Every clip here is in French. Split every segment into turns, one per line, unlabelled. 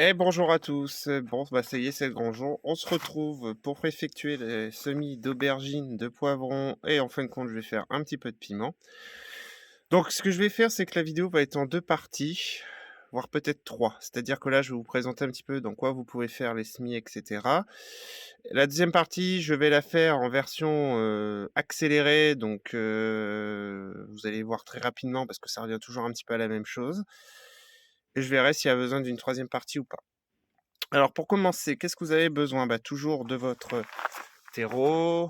Et bonjour à tous. Bon, bah ça y est, c'est le grand jour. On se retrouve pour effectuer les semis d'aubergines, de poivrons et en fin de compte, je vais faire un petit peu de piment. Donc, ce que je vais faire, c'est que la vidéo va être en deux parties, voire peut-être trois. C'est-à-dire que là, je vais vous présenter un petit peu dans quoi vous pouvez faire les semis, etc. La deuxième partie, je vais la faire en version accélérée. Donc, vous allez voir très rapidement parce que ça revient toujours un petit peu à la même chose. Et je verrai s'il y a besoin d'une troisième partie ou pas. Alors pour commencer, qu'est-ce que vous avez besoin? Bah, toujours de votre terreau,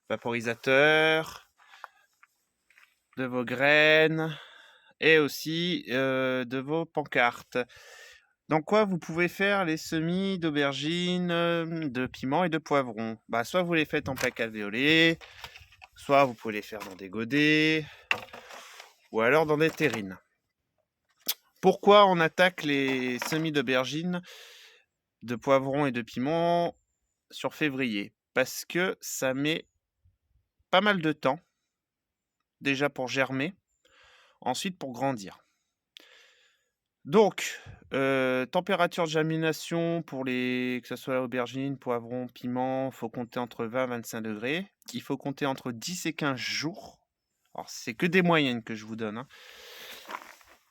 vaporisateur, de vos graines et aussi de vos pancartes. Dans quoi vous pouvez faire les semis d'aubergines, de piments et de poivrons? Bah, soit vous les faites en plaque alvéolée, soit vous pouvez les faire dans des godets ou alors dans des terrines. Pourquoi on attaque les semis d'aubergines, de poivrons et de piments sur février? Parce que ça met pas mal de temps, déjà pour germer, ensuite pour grandir. Donc, température de germination pour les que ce soit aubergines, poivrons, piments, faut compter entre 20 et 25 degrés. Il faut compter entre 10 et 15 jours. Alors, c'est que des moyennes que je vous donne, hein,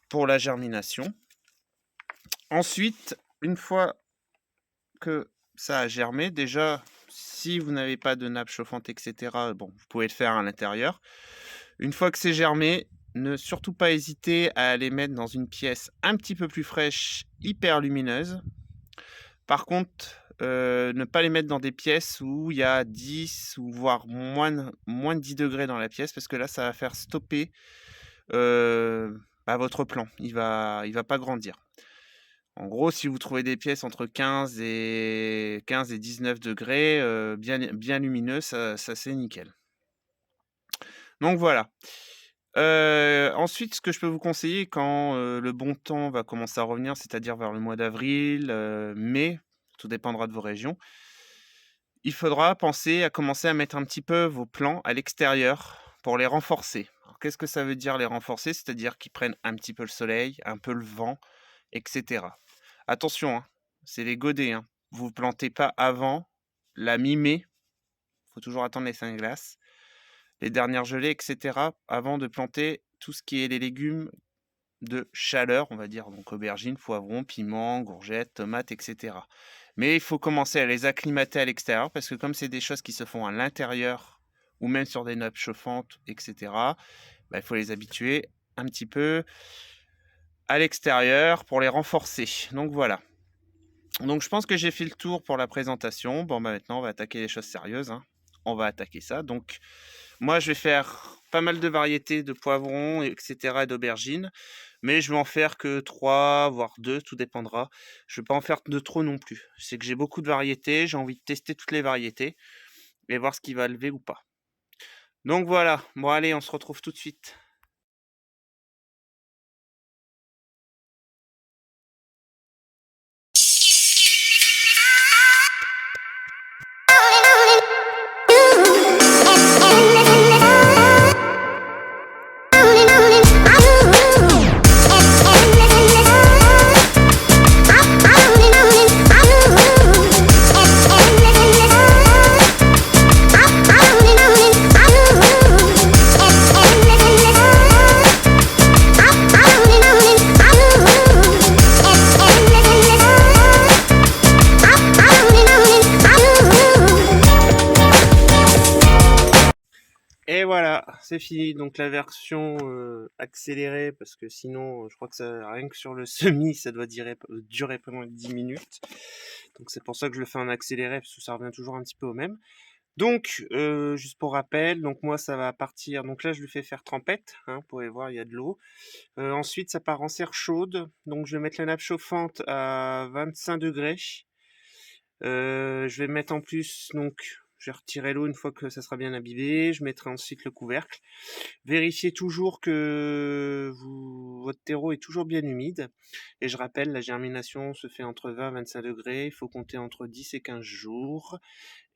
pour la germination. Ensuite, une fois que ça a germé, déjà, si vous n'avez pas de nappe chauffante, etc., bon, vous pouvez le faire à l'intérieur. Une fois que c'est germé, ne surtout pas hésiter à les mettre dans une pièce un petit peu plus fraîche, hyper lumineuse. Par contre, ne pas les mettre dans des pièces où il y a 10 ou voire moins de 10 degrés dans la pièce parce que là, ça va faire stopper votre plant. Il va pas grandir. En gros, si vous trouvez des pièces entre 15 et 19 degrés, bien lumineux, ça c'est nickel. Donc voilà. Ensuite, ce que je peux vous conseiller quand, le bon temps va commencer à revenir, c'est-à-dire vers le mois d'avril, mai, tout dépendra de vos régions. Il faudra penser à commencer à mettre un petit peu vos plants à l'extérieur pour les renforcer. Alors qu'est-ce que ça veut dire les renforcer? C'est-à-dire qu'ils prennent un petit peu le soleil, un peu le vent et cetera. Attention, hein, c'est les godets, hein. Vous plantez pas avant la mi-mai, faut toujours attendre les 5 glaces, les dernières gelées et cetera, avant de planter tout ce qui est les légumes de chaleur, on va dire, donc aubergines, poivrons, piments, courgettes, tomates et cetera. Mais il faut commencer à les acclimater à l'extérieur parce que comme c'est des choses qui se font à l'intérieur ou même sur des nappes chauffantes et cetera, il faut les habituer un petit peu à l'extérieur pour les renforcer. Donc voilà. Donc je pense que j'ai fait le tour pour la présentation. Bon, maintenant on va attaquer les choses sérieuses, hein. On va attaquer ça. Donc moi je vais faire pas mal de variétés de poivrons et cetera et d'aubergines, mais je vais en faire que 3 voire 2, tout dépendra. Je vais pas en faire de trop non plus. C'est que j'ai beaucoup de variétés, j'ai envie de tester toutes les variétés et voir ce qui va lever ou pas. Donc voilà, bon allez, on se retrouve tout de suite. Et voilà, c'est fini. Donc la version accélérée, parce que sinon, je crois que ça, rien que sur le semi, ça doit durer pendant 10 minutes. Donc c'est pour ça que je le fais en accéléré, parce que ça revient toujours un petit peu au même. Donc, juste pour rappel, donc moi ça va partir. Donc là, je lui fais faire trempette, hein, vous pouvez voir, il y a de l'eau. Ensuite, ça part en serre chaude. Donc je vais mettre la nappe chauffante à 25 degrés. Je vais mettre en plus, donc je vais retirer l'eau une fois que ça sera bien imbibé. Je mettrai ensuite le couvercle. Vérifiez toujours que votre terreau est toujours bien humide. Et je rappelle, la germination se fait entre 20 et 25 degrés. Il faut compter entre 10 et 15 jours.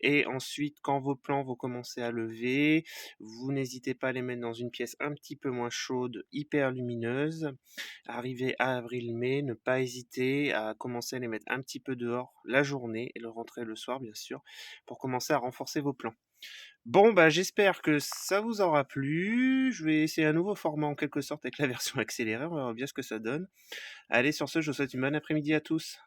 et ensuite quand vos plants vont commencer à lever, vous n'hésitez pas à les mettre dans une pièce un petit peu moins chaude, hyper lumineuse. Arrivé à avril-mai, ne pas hésiter à commencer à les mettre un petit peu dehors la journée et le rentrer le soir bien sûr, pour commencer à renforcer vos plants. Bon, bah, j'espère que ça vous aura plu. Je vais essayer un nouveau format en quelque sorte avec la version accélérée, on verra bien ce que ça donne. Allez, sur ce, je vous souhaite une bonne après-midi à tous.